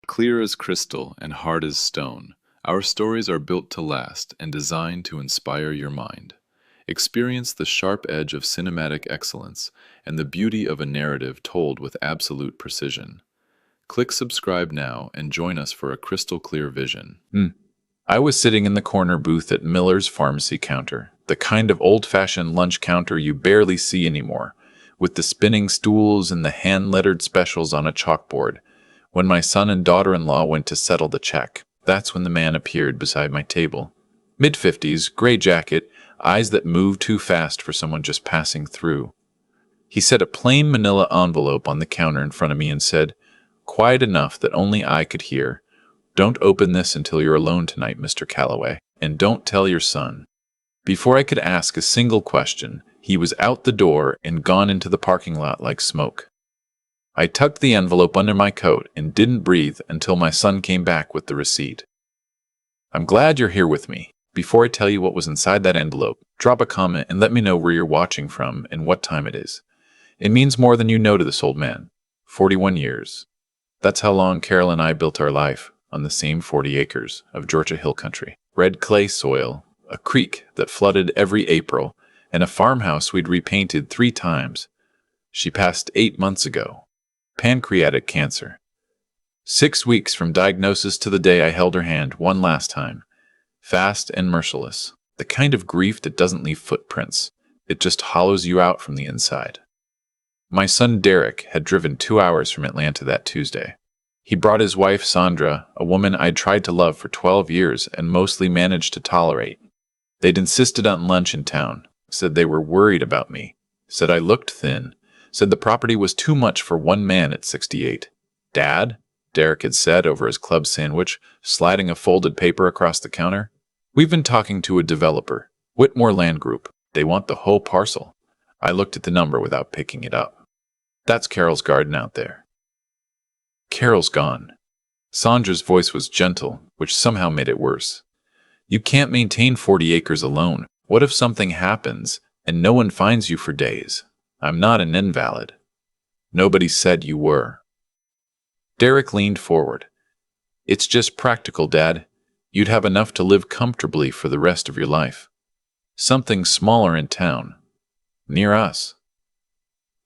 Clear as crystal and hard as stone, our stories are built to last and designed to inspire your mind. Experience the sharp edge of cinematic excellence and the beauty of a narrative told with absolute precision. Click subscribe now and join us for a crystal clear vision. I was sitting in the corner booth at Miller's pharmacy counter, the kind of old-fashioned lunch counter you barely see anymore, with the spinning stools and the hand-lettered specials on a chalkboard. When my son and daughter-in-law went to settle the check, that's when the man appeared beside my table. Mid-50s, gray jacket, eyes that moved too fast for someone just passing through. He set a plain manila envelope on the counter in front of me and said, quiet enough that only I could hear, "Don't open this until you're alone tonight, Mr. Calloway, and don't tell your son." Before I could ask a single question, he was out the door and gone into the parking lot like smoke. I tucked the envelope under my coat and didn't breathe until my son came back with the receipt. I'm glad you're here with me. Before I tell you what was inside that envelope, drop a comment and let me know where you're watching from and what time it is. It means more than you know to this old man. 41 years. That's how long Carol and I built our life, on the same 40 acres of Georgia hill country. Red clay soil, a creek that flooded every April, and a farmhouse we'd repainted 3 times. She passed 8 months ago. Pancreatic cancer. 6 weeks from diagnosis to the day I held her hand one last time. Fast and merciless. The kind of grief that doesn't leave footprints. It just hollows you out from the inside. My son Derek had driven 2 hours from Atlanta that Tuesday. He brought his wife Sandra, a woman I'd tried to love for 12 years and mostly managed to tolerate. They'd insisted on lunch in town, said they were worried about me, said I looked thin, said the property was too much for one man at 68. "Dad," Derek had said over his club sandwich, sliding a folded paper across the counter, "we've been talking to a developer, Whitmore Land Group. They want the whole parcel." I looked at the number without picking it up. "That's Carol's garden out there." "Carol's gone." Sandra's voice was gentle, which somehow made it worse. "You can't maintain 40 acres alone. What if something happens and no one finds you for days? I'm not an invalid." "Nobody said you were." Derek leaned forward. "It's just practical, Dad. You'd have enough to live comfortably for the rest of your life. Something smaller in town. Near us."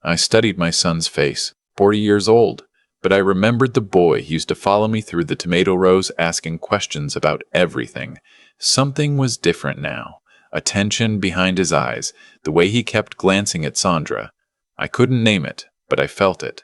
I studied my son's face, 40 years old, but I remembered the boy who used to follow me through the tomato rows asking questions about everything. Something was different now. A tension behind his eyes, the way he kept glancing at Sandra. I couldn't name it, but I felt it.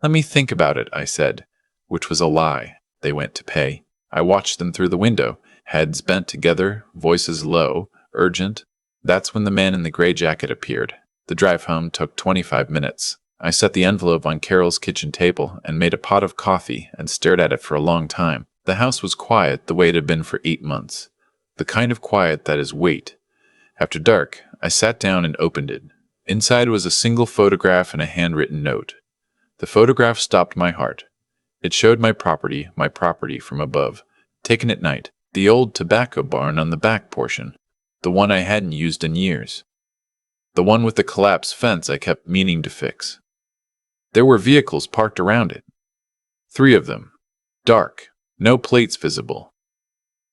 "Let me think about it," I said, which was a lie. They went to pay. I watched them through the window, heads bent together, voices low, urgent. That's when the man in the gray jacket appeared. The drive home took 25 minutes. I set the envelope on Carol's kitchen table and made a pot of coffee and stared at it for a long time. The house was quiet the way it had been for 8 months. The kind of quiet that is weight. After dark, I sat down and opened it. Inside was a single photograph and a handwritten note. The photograph stopped my heart. It showed my property from above, taken at night, the old tobacco barn on the back portion, the one I hadn't used in years, the one with the collapsed fence I kept meaning to fix. There were vehicles parked around it. 3 of them. Dark, no plates visible.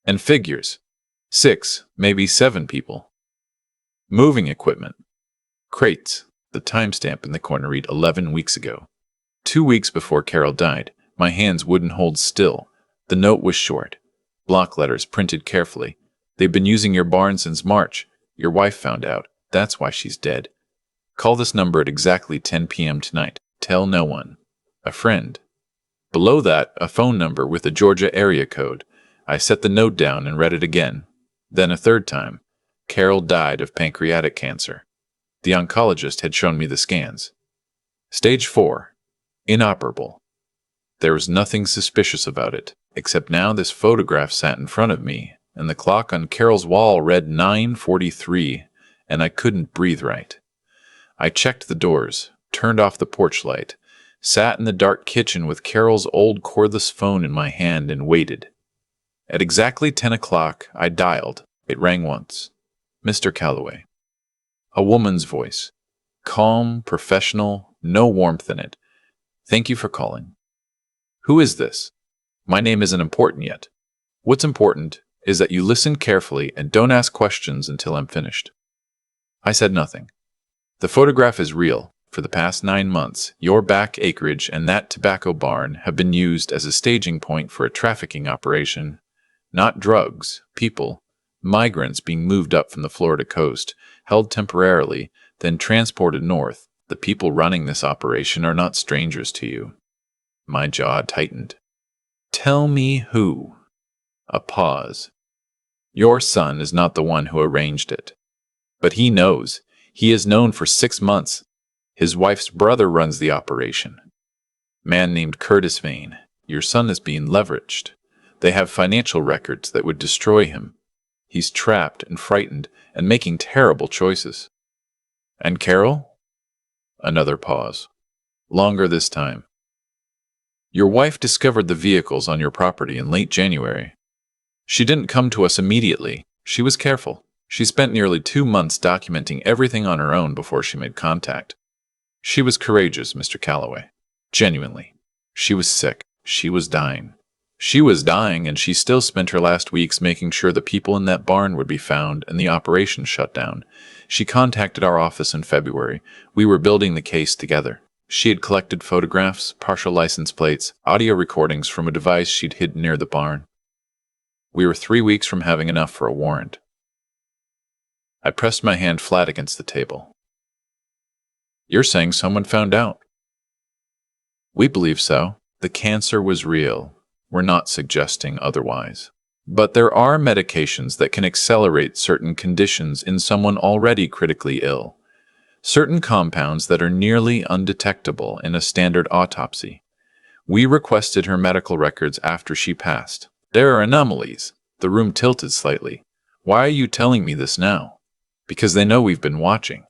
And figures. 6, maybe 7 people. Moving equipment. Crates. The timestamp in the corner read 11 weeks ago. 2 weeks before Carol died. My hands wouldn't hold still. The note was short. Block letters printed carefully. "They've been using your barn since March. Your wife found out. That's why she's dead. Call this number at exactly 10 p.m. tonight. Tell no one. A friend." Below that, a phone number with a Georgia area code. I set the note down and read it again. Then a third time. Carol died of pancreatic cancer. The oncologist had shown me the scans. Stage 4. Inoperable. There was nothing suspicious about it, except now this photograph sat in front of me, and the clock on Carol's wall read 9:43, and I couldn't breathe right. I checked the doors, turned off the porch light, sat in the dark kitchen with Carol's old cordless phone in my hand and waited. At exactly 10 o'clock, I dialed. It rang once. "Mr. Calloway." A woman's voice. Calm, professional, no warmth in it. "Thank you for calling." "Who is this?" My name isn't important yet. What's important is that you listen carefully and don't ask questions until I'm finished. I said nothing. The photograph is real. For the past 9 months, your back acreage and that tobacco barn have been used as a staging point for a trafficking operation. Not drugs, people, migrants being moved up from the Florida coast, held temporarily, then transported north. The people running this operation are not strangers to you. My jaw tightened. Tell me who. A pause. Your son is not the one who arranged it. But he knows. He has known for 6 months. His wife's brother runs the operation. Man named Curtis Vane. Your son is being leveraged. They have financial records that would destroy him. He's trapped and frightened and making terrible choices. And Carol? Another pause. Longer this time. Your wife discovered the vehicles on your property in late January. She didn't come to us immediately. She was careful. She spent nearly 2 months documenting everything on her own before she made contact. She was courageous, Mr. Calloway. Genuinely. She was sick. She was dying. She was dying, and she still spent her last weeks making sure the people in that barn would be found and the operation shut down. She contacted our office in February. We were building the case together. She had collected photographs, partial license plates, audio recordings from a device she'd hidden near the barn. We were 3 weeks from having enough for a warrant. I pressed my hand flat against the table. You're saying someone found out? We believe so. The cancer was real. We're not suggesting otherwise. But there are medications that can accelerate certain conditions in someone already critically ill. Certain compounds that are nearly undetectable in a standard autopsy. We requested her medical records after she passed. There are anomalies. The room tilted slightly. Why are you telling me this now? Because they know we've been watching.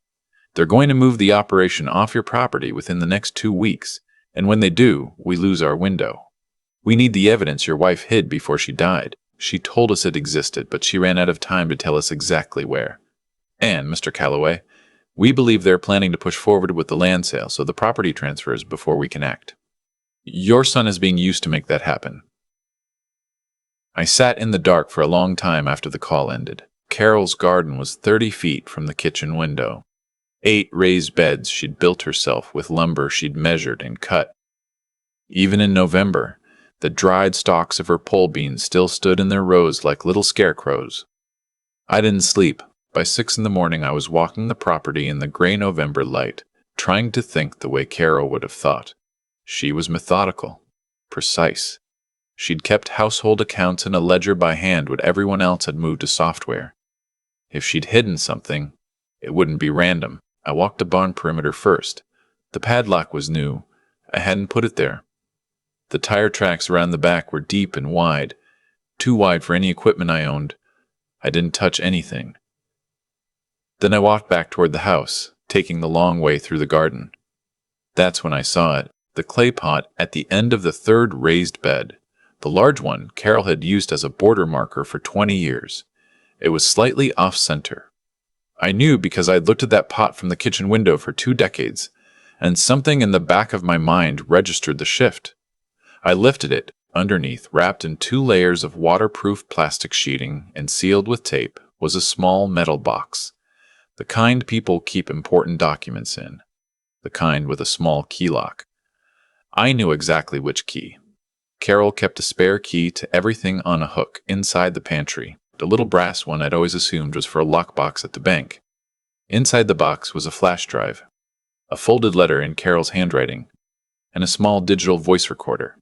They're going to move the operation off your property within the next 2 weeks, and when they do, we lose our window. We need the evidence your wife hid before she died. She told us it existed, but she ran out of time to tell us exactly where. And, Mr. Calloway, we believe they're planning to push forward with the land sale, so the property transfers before we can act. Your son is being used to make that happen. I sat in the dark for a long time after the call ended. Carol's garden was 30 feet from the kitchen window. 8 raised beds she'd built herself with lumber she'd measured and cut. Even in November, the dried stalks of her pole beans still stood in their rows like little scarecrows. I didn't sleep. By 6 in the morning, I was walking the property in the gray November light, trying to think the way Carol would have thought. She was methodical, precise. She'd kept household accounts in a ledger by hand when everyone else had moved to software. If she'd hidden something, it wouldn't be random. I walked the barn perimeter first. The padlock was new. I hadn't put it there. The tire tracks around the back were deep and wide, too wide for any equipment I owned. I didn't touch anything. Then I walked back toward the house, taking the long way through the garden. That's when I saw it, the clay pot at the end of the 3rd raised bed. The large one Carol had used as a border marker for 20 years. It was slightly off-center. I knew because I'd looked at that pot from the kitchen window for 2 decades, and something in the back of my mind registered the shift. I lifted it. Underneath, wrapped in 2 layers of waterproof plastic sheeting and sealed with tape, was a small metal box. The kind people keep important documents in. The kind with a small key lock. I knew exactly which key. Carol kept a spare key to everything on a hook inside the pantry. The little brass one I'd always assumed was for a lockbox at the bank. Inside the box was a flash drive, a folded letter in Carol's handwriting, and a small digital voice recorder.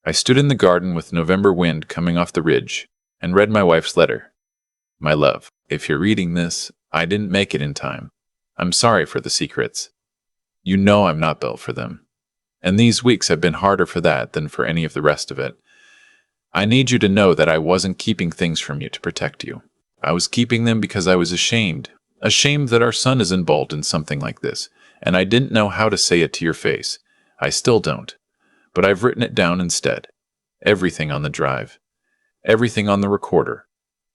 I stood in the garden with November wind coming off the ridge and read my wife's letter. My love, if you're reading this, I didn't make it in time. I'm sorry for the secrets. You know I'm not built for them. And these weeks have been harder for that than for any of the rest of it. I need you to know that I wasn't keeping things from you to protect you. I was keeping them because I was ashamed that our son is involved in something like this, and I didn't know how to say it to your face. I still don't. But I've written it down instead. Everything on the drive. Everything on the recorder.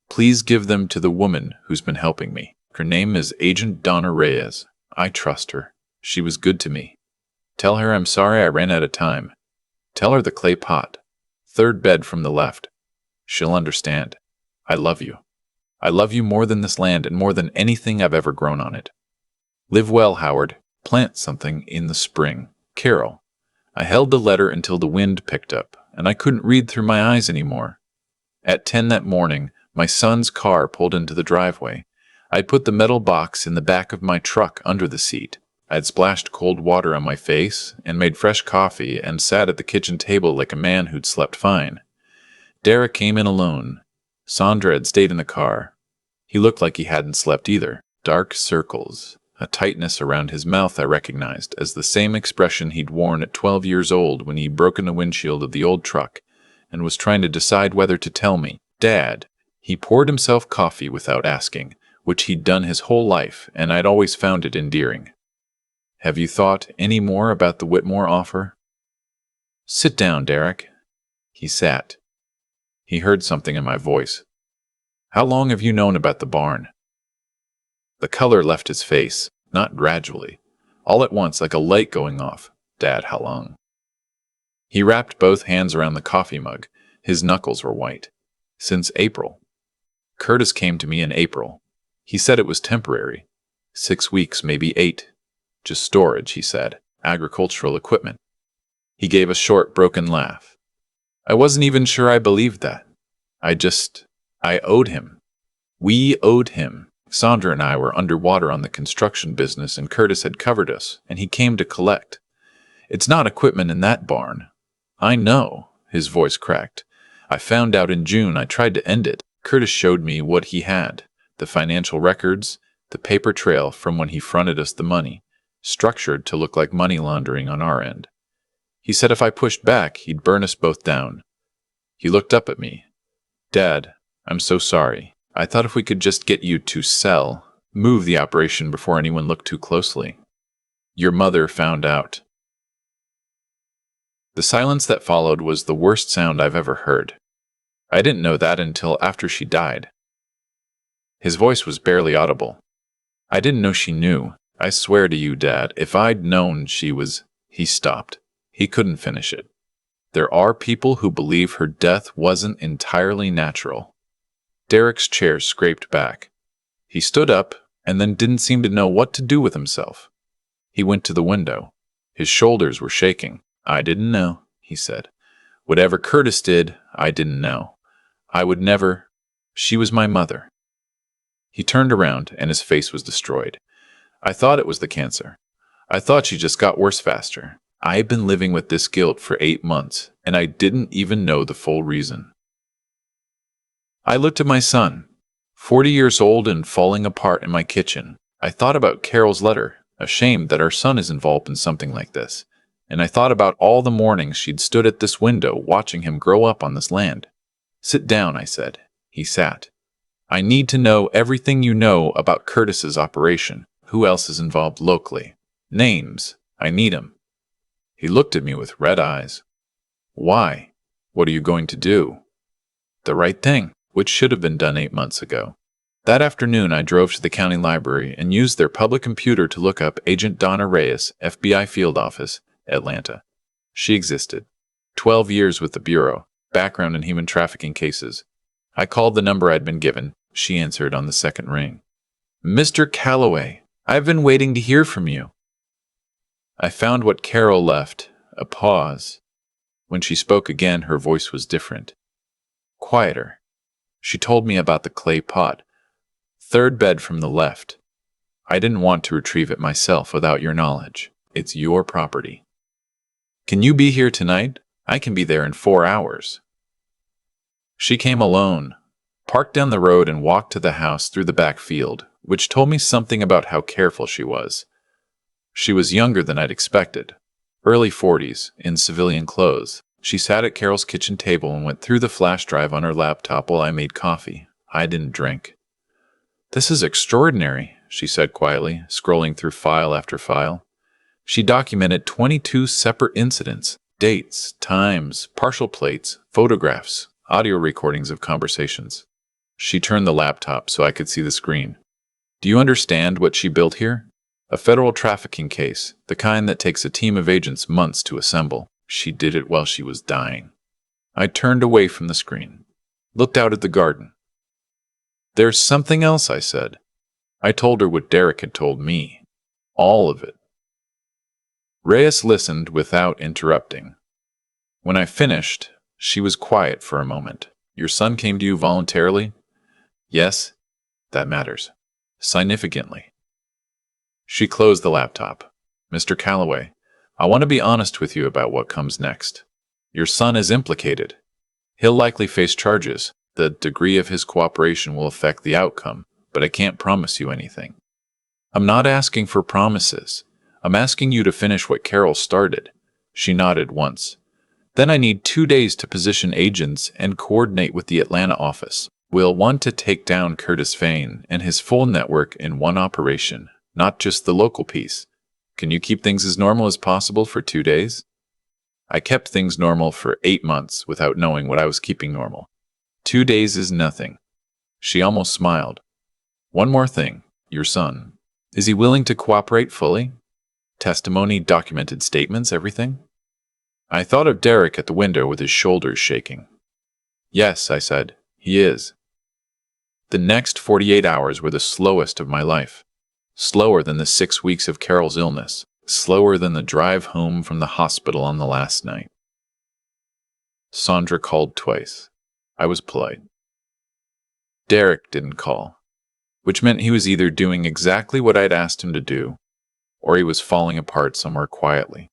Please give them to the woman who's been helping me. Her name is Agent Donna Reyes. I trust her. She was good to me. Tell her I'm sorry I ran out of time. Tell her the clay pot. Third bed from the left. She'll understand. I love you. I love you more than this land and more than anything I've ever grown on it. Live well, Howard. Plant something in the spring. Carol. I held the letter until the wind picked up, and I couldn't read through my eyes anymore. At 10 that morning, my son's car pulled into the driveway. I'd put the metal box in the back of my truck under the seat. I'd splashed cold water on my face and made fresh coffee and sat at the kitchen table like a man who'd slept fine. Derek came in alone. Sandra had stayed in the car. He looked like he hadn't slept either. Dark circles, a tightness around his mouth I recognized as the same expression he'd worn at 12 years old when he'd broken the windshield of the old truck and was trying to decide whether to tell me, Dad. He poured himself coffee without asking, which he'd done his whole life, and I'd always found it endearing. Have you thought any more about the Whitmore offer? Sit down, Derek. He sat. He heard something in my voice. How long have you known about the barn? The color left his face, not gradually, all at once like a light going off. Dad, how long? He wrapped both hands around the coffee mug. His knuckles were white. Since April. Curtis came to me in April. He said it was temporary. 6 weeks, maybe 8. Just storage, he said. Agricultural equipment. He gave a short, broken laugh. I wasn't even sure I believed that. I owed him. We owed him. Sandra and I were underwater on the construction business, and Curtis had covered us, and he came to collect. It's not equipment in that barn. I know, his voice cracked. I found out in June. I tried to end it. Curtis showed me what he had. The financial records, the paper trail from when he fronted us the money, structured to look like money laundering on our end. He said if I pushed back, he'd burn us both down. He looked up at me. Dad, I'm so sorry. I thought if we could just get you to move the operation before anyone looked too closely. Your mother found out. The silence that followed was the worst sound I've ever heard. I didn't know that until after she died. His voice was barely audible. I didn't know she knew. I swear to you, Dad, if I'd known she was... He stopped. He couldn't finish it. There are people who believe her death wasn't entirely natural. Derek's chair scraped back. He stood up and then didn't seem to know what to do with himself. He went to the window. His shoulders were shaking. I didn't know, he said. Whatever Curtis did, I didn't know. I would never... She was my mother. He turned around and his face was destroyed. I thought it was the cancer. I thought she just got worse faster. I had been living with this guilt for 8 months, and I didn't even know the full reason. I looked at my son, 40 years old and falling apart in my kitchen. I thought about Carol's letter, ashamed that our son is involved in something like this. And I thought about all the mornings she'd stood at this window watching him grow up on this land. Sit down, I said. He sat. I need to know everything you know about Curtis's operation. Who else is involved locally? Names. I need 'em. He looked at me with red eyes. Why? What are you going to do? The right thing, which should have been done 8 months ago. That afternoon, I drove to the county library and used their public computer to look up Agent Donna Reyes, FBI Field Office, Atlanta. She existed. 12 years with the Bureau, background in human trafficking cases. I called the number I'd been given. She answered on the second ring. Mr. Calloway, I've been waiting to hear from you. I found what Carol left, a pause. When she spoke again, her voice was different. Quieter. She told me about the clay pot. Third bed from the left. I didn't want to retrieve it myself without your knowledge. It's your property. Can you be here tonight? I can be there in 4 hours. She came alone, parked down the road and walked to the house through the back field, which told me something about how careful she was. She was younger than I'd expected, early 40s, in civilian clothes. She sat at Carol's kitchen table and went through the flash drive on her laptop while I made coffee. I didn't drink. This is extraordinary, she said quietly, scrolling through file after file. She documented 22 separate incidents, dates, times, partial plates, photographs, audio recordings of conversations. She turned the laptop so I could see the screen. Do you understand what she built here? A federal trafficking case, the kind that takes a team of agents months to assemble. She did it while she was dying. I turned away from the screen, looked out at the garden. There's something else, I said. I told her what Derek had told me. All of it. Reyes listened without interrupting. When I finished, she was quiet for a moment. Your son came to you voluntarily? Yes, that matters. Significantly. She closed the laptop. Mr. Calloway, I want to be honest with you about what comes next. Your son is implicated. He'll likely face charges. The degree of his cooperation will affect the outcome, but I can't promise you anything. I'm not asking for promises. I'm asking you to finish what Carol started. She nodded once. Then I need 2 days to position agents and coordinate with the Atlanta office. We'll want to take down Curtis Vane and his full network in one operation, not just the local piece. Can you keep things as normal as possible for 2 days? I kept things normal for 8 months without knowing what I was keeping normal. 2 days is nothing. She almost smiled. One more thing, your son. Is he willing to cooperate fully? Testimony, documented statements, everything? I thought of Derek at the window with his shoulders shaking. Yes, I said, he is. The next 48 hours were the slowest of my life. Slower than the 6 weeks of Carol's illness. Slower than the drive home from the hospital on the last night. Sandra called twice. I was polite. Derek didn't call, which meant he was either doing exactly what I'd asked him to do, or he was falling apart somewhere quietly.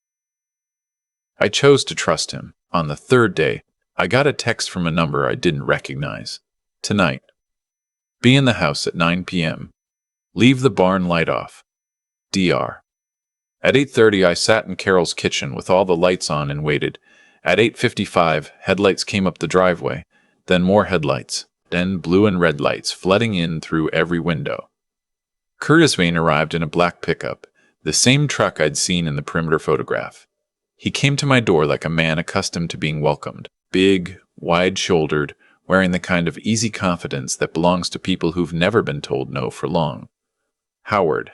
I chose to trust him. On the 3rd day, I got a text from a number I didn't recognize. Tonight. Be in the house at 9 p.m. Leave the barn light off. DR. At 8:30, I sat in Carol's kitchen with all the lights on and waited. At 8:55, headlights came up the driveway, then more headlights, then blue and red lights flooding in through every window. Curtis Vane arrived in a black pickup, the same truck I'd seen in the perimeter photograph. He came to my door like a man accustomed to being welcomed, big, wide-shouldered, wearing the kind of easy confidence that belongs to people who've never been told no for long. Howard.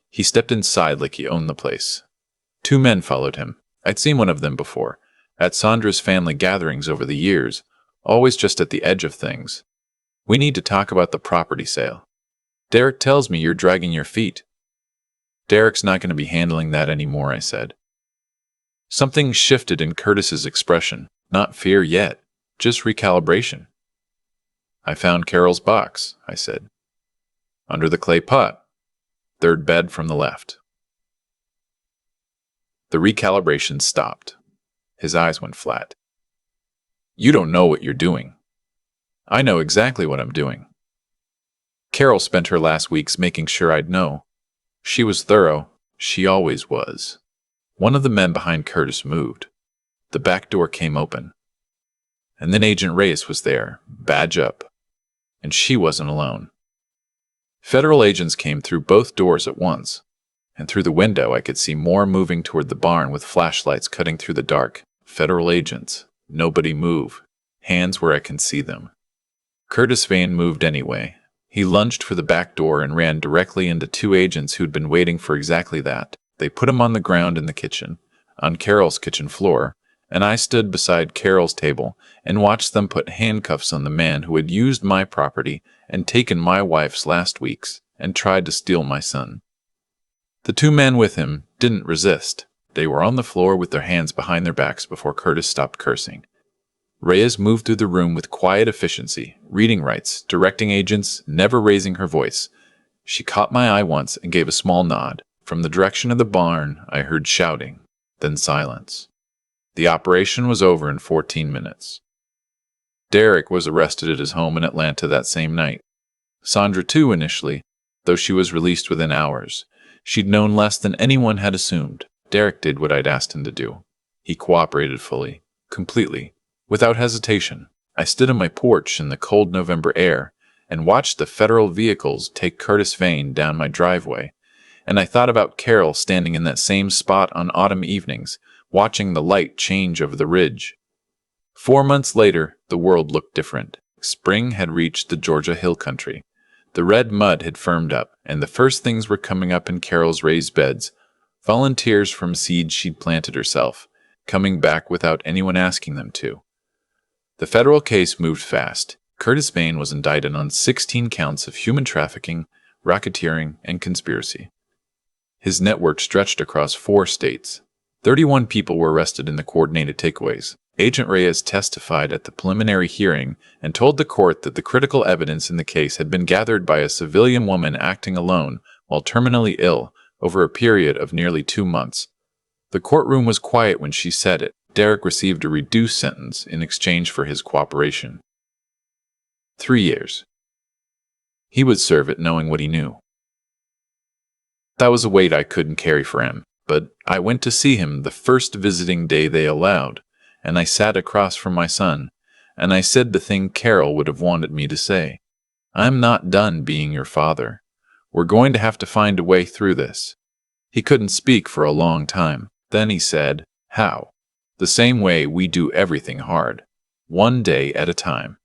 He stepped inside like he owned the place. 2 men followed him. I'd seen one of them before, at Sandra's family gatherings over the years, always just at the edge of things. We need to talk about the property sale. Derek tells me you're dragging your feet. Derek's not going to be handling that anymore, I said. Something shifted in Curtis's expression. Not fear yet, just recalibration. I found Carol's box, I said. Under the clay pot. 3rd bed from the left. The recalibration stopped. His eyes went flat. You don't know what you're doing. I know exactly what I'm doing. Carol spent her last weeks making sure I'd know. She was thorough. She always was. One of the men behind Curtis moved. The back door came open. And then Agent Reyes was there, badge up. And she wasn't alone. Federal agents came through both doors at once, and through the window I could see more moving toward the barn with flashlights cutting through the dark. Federal agents. Nobody move. Hands where I can see them. Curtis Vane moved anyway. He lunged for the back door and ran directly into 2 agents who'd been waiting for exactly that. They put him on the ground in the kitchen, on Carol's kitchen floor, and I stood beside Carol's table and watched them put handcuffs on the man who had used my property and taken my wife's last weeks and tried to steal my son. The 2 men with him didn't resist. They were on the floor with their hands behind their backs before Curtis stopped cursing. Reyes moved through the room with quiet efficiency, reading rights, directing agents, never raising her voice. She caught my eye once and gave a small nod. From the direction of the barn, I heard shouting, then silence. The operation was over in 14 minutes. Derek was arrested at his home in Atlanta that same night. Sandra too initially, though she was released within hours. She'd known less than anyone had assumed. Derek did what I'd asked him to do. He cooperated fully, completely, without hesitation. I stood on my porch in the cold November air and watched the federal vehicles take Curtis Vane down my driveway, and I thought about Carol standing in that same spot on autumn evenings, watching the light change over the ridge. 4 months later, the world looked different. Spring had reached the Georgia hill country. The red mud had firmed up, and the first things were coming up in Carol's raised beds, volunteers from seeds she'd planted herself, coming back without anyone asking them to. The federal case moved fast. Curtis Bain was indicted on 16 counts of human trafficking, racketeering, and conspiracy. His network stretched across 4 states. 31 people were arrested in the coordinated takeaways. Agent Reyes testified at the preliminary hearing and told the court that the critical evidence in the case had been gathered by a civilian woman acting alone while terminally ill over a period of nearly 2 months. The courtroom was quiet when she said it. Derek received a reduced sentence in exchange for his cooperation. 3 years. He would serve it knowing what he knew. That was a weight I couldn't carry for him, but I went to see him the first visiting day they allowed, and I sat across from my son, and I said the thing Carol would have wanted me to say. I'm not done being your father. We're going to have to find a way through this. He couldn't speak for a long time. Then he said, how? The same way we do everything hard, one day at a time.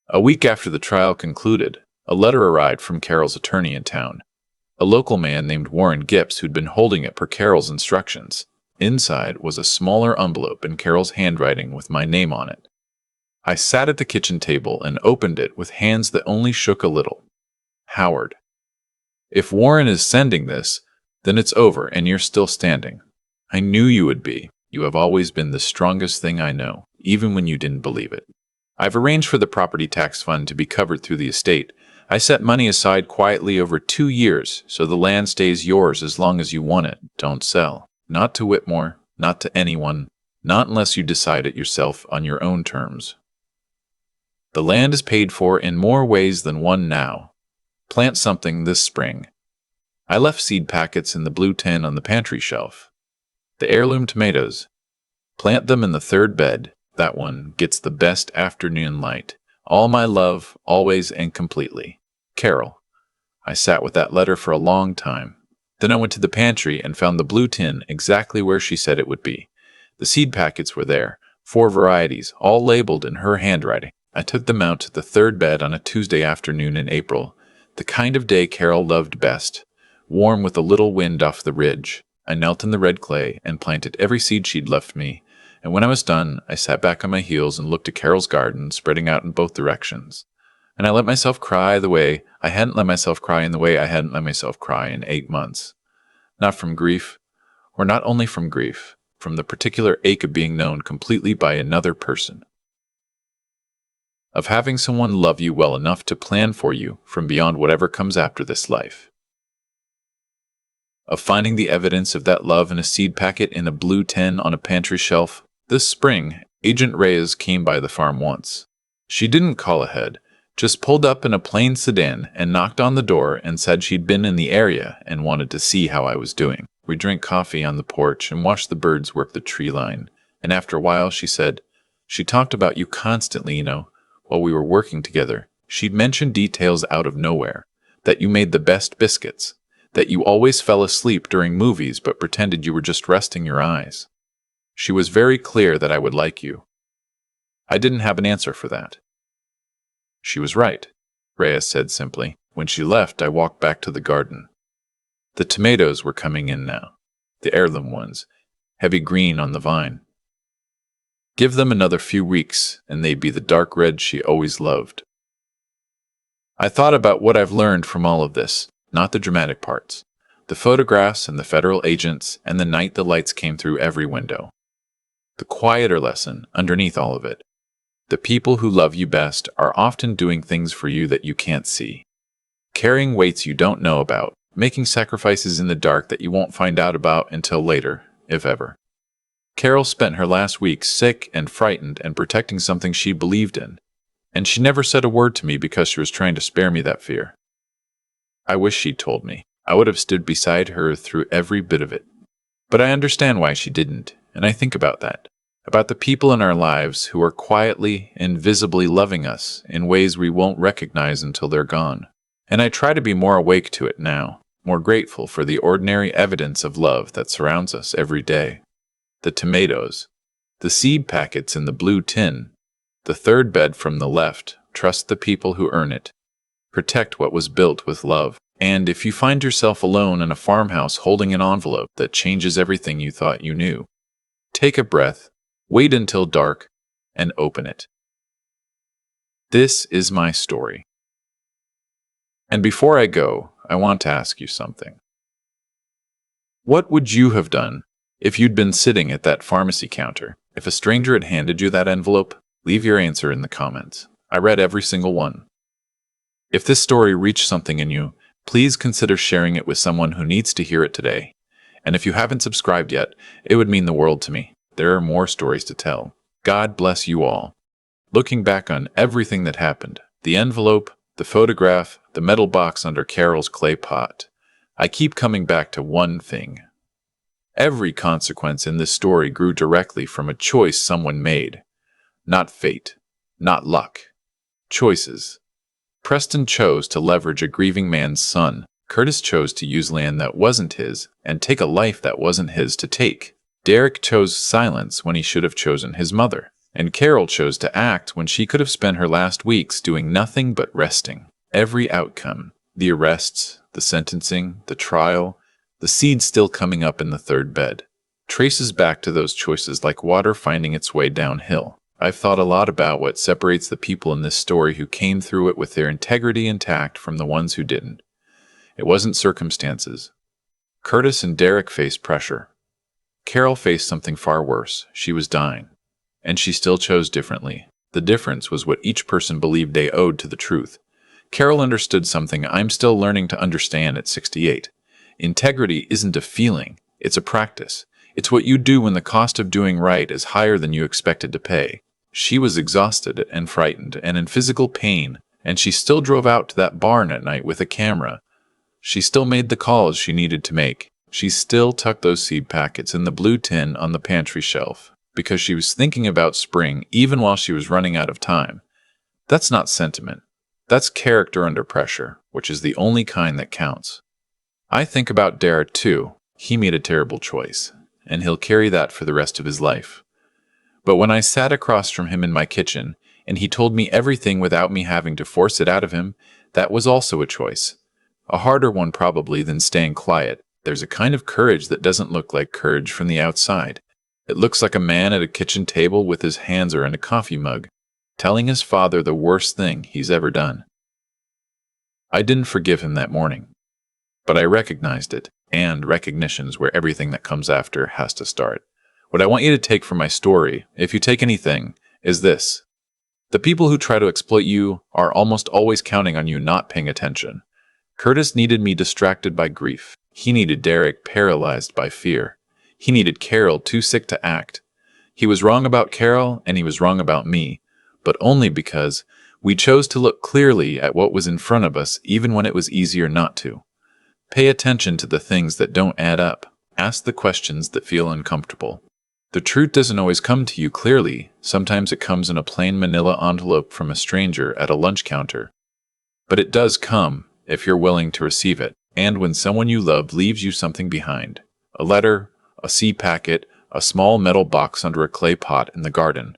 A week after the trial concluded, a letter arrived from Carol's attorney in town, a local man named Warren Gips who'd been holding it per Carol's instructions. Inside was a smaller envelope in Carol's handwriting with my name on it. I sat at the kitchen table and opened it with hands that only shook a little. Howard. If Warren is sending this, then it's over and you're still standing. I knew you would be. You have always been the strongest thing I know, even when you didn't believe it. I've arranged for the property tax fund to be covered through the estate. I set money aside quietly over 2 years, so the land stays yours as long as you want it. Don't sell. Not to Whitmore, not to anyone, not unless you decide it yourself on your own terms. The land is paid for in more ways than one now. Plant something this spring. I left seed packets in the blue tin on the pantry shelf. The heirloom tomatoes. Plant them in the 3rd bed. That one gets the best afternoon light. All my love, always and completely. Carol. I sat with that letter for a long time. Then I went to the pantry and found the blue tin exactly where she said it would be. The seed packets were there, 4 varieties, all labeled in her handwriting. I took them out to the 3rd bed on a Tuesday afternoon in April, the kind of day Carol loved best, warm with a little wind off the ridge. I knelt in the red clay and planted every seed she'd left me, and when I was done, I sat back on my heels and looked at Carol's garden spreading out in both directions. And I let myself cry the way I hadn't let myself cry in the way I hadn't let myself cry in 8 months. Not from grief, or not only from grief, from the particular ache of being known completely by another person. Of having someone love you well enough to plan for you from beyond whatever comes after this life. Of finding the evidence of that love in a seed packet in a blue tin on a pantry shelf. This spring, Agent Reyes came by the farm once. She didn't call ahead, just pulled up in a plain sedan and knocked on the door and said she'd been in the area and wanted to see how I was doing. We drank coffee on the porch and watched the birds work the tree line, and after a while she said, she talked about you constantly, while we were working together. She'd mentioned details out of nowhere, that you made the best biscuits, that you always fell asleep during movies but pretended you were just resting your eyes. She was very clear that I would like you. I didn't have an answer for that. She was right, Reyes said simply. When she left, I walked back to the garden. The tomatoes were coming in now, the heirloom ones, heavy green on the vine. Give them another few weeks, and they'd be the dark red she always loved. I thought about what I've learned from all of this. Not the dramatic parts, the photographs and the federal agents and the night the lights came through every window. The quieter lesson underneath all of it. The people who love you best are often doing things for you that you can't see. Carrying weights you don't know about, making sacrifices in the dark that you won't find out about until later, if ever. Carol spent her last week sick and frightened and protecting something she believed in, and she never said a word to me because she was trying to spare me that fear. I wish she'd told me. I would have stood beside her through every bit of it. But I understand why she didn't, and I think about that. About the people in our lives who are quietly and visibly loving us in ways we won't recognize until they're gone. And I try to be more awake to it now, more grateful for the ordinary evidence of love that surrounds us every day. The tomatoes, the seed packets in the blue tin, the 3rd bed from the left. Trust the people who earn it. Protect what was built with love. And if you find yourself alone in a farmhouse holding an envelope that changes everything you thought you knew, take a breath, wait until dark, and open it. This is my story. And before I go, I want to ask you something. What would you have done if you'd been sitting at that pharmacy counter? If a stranger had handed you that envelope, leave your answer in the comments. I read every single one. If this story reached something in you, please consider sharing it with someone who needs to hear it today. And if you haven't subscribed yet, it would mean the world to me. There are more stories to tell. God bless you all. Looking back on everything that happened, the envelope, the photograph, the metal box under Carol's clay pot, I keep coming back to one thing. Every consequence in this story grew directly from a choice someone made. Not fate, not luck. Choices. Preston chose to leverage a grieving man's son. Curtis chose to use land that wasn't his and take a life that wasn't his to take. Derek chose silence when he should have chosen his mother. And Carol chose to act when she could have spent her last weeks doing nothing but resting. Every outcome, the arrests, the sentencing, the trial, the seed still coming up in the third bed, traces back to those choices like water finding its way downhill. I've thought a lot about what separates the people in this story who came through it with their integrity intact from the ones who didn't. It wasn't circumstances. Curtis and Derek faced pressure. Carol faced something far worse. She was dying. And she still chose differently. The difference was what each person believed they owed to the truth. Carol understood something I'm still learning to understand at 68. Integrity isn't a feeling, it's a practice. It's what you do when the cost of doing right is higher than you expected to pay. She was exhausted and frightened and in physical pain, and she still drove out to that barn at night with a camera. She still made the calls she needed to make. She still tucked those seed packets in the blue tin on the pantry shelf, because she was thinking about spring even while she was running out of time. That's not sentiment. That's character under pressure, which is the only kind that counts. I think about Derek too. He made a terrible choice, and he'll carry that for the rest of his life. But when I sat across from him in my kitchen, and he told me everything without me having to force it out of him, that was also a choice. A harder one probably than staying quiet. There's a kind of courage that doesn't look like courage from the outside. It looks like a man at a kitchen table with his hands around a coffee mug, telling his father the worst thing he's ever done. I didn't forgive him that morning, but I recognized it, and recognition's where everything that comes after has to start. What I want you to take from my story, if you take anything, is this. The people who try to exploit you are almost always counting on you not paying attention. Curtis needed me distracted by grief. He needed Derek paralyzed by fear. He needed Carol too sick to act. He was wrong about Carol, and he was wrong about me, but only because we chose to look clearly at what was in front of us even when it was easier not to. Pay attention to the things that don't add up. Ask the questions that feel uncomfortable. The truth doesn't always come to you clearly. Sometimes it comes in a plain manila envelope from a stranger at a lunch counter. But it does come if you're willing to receive it, and when someone you love leaves you something behind. A letter, a seed packet, a small metal box under a clay pot in the garden.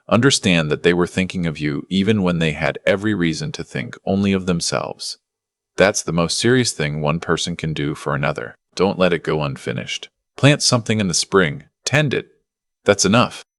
Understand that they were thinking of you even when they had every reason to think only of themselves. That's the most serious thing one person can do for another. Don't let it go unfinished. Plant something in the spring. Tend it. That's enough.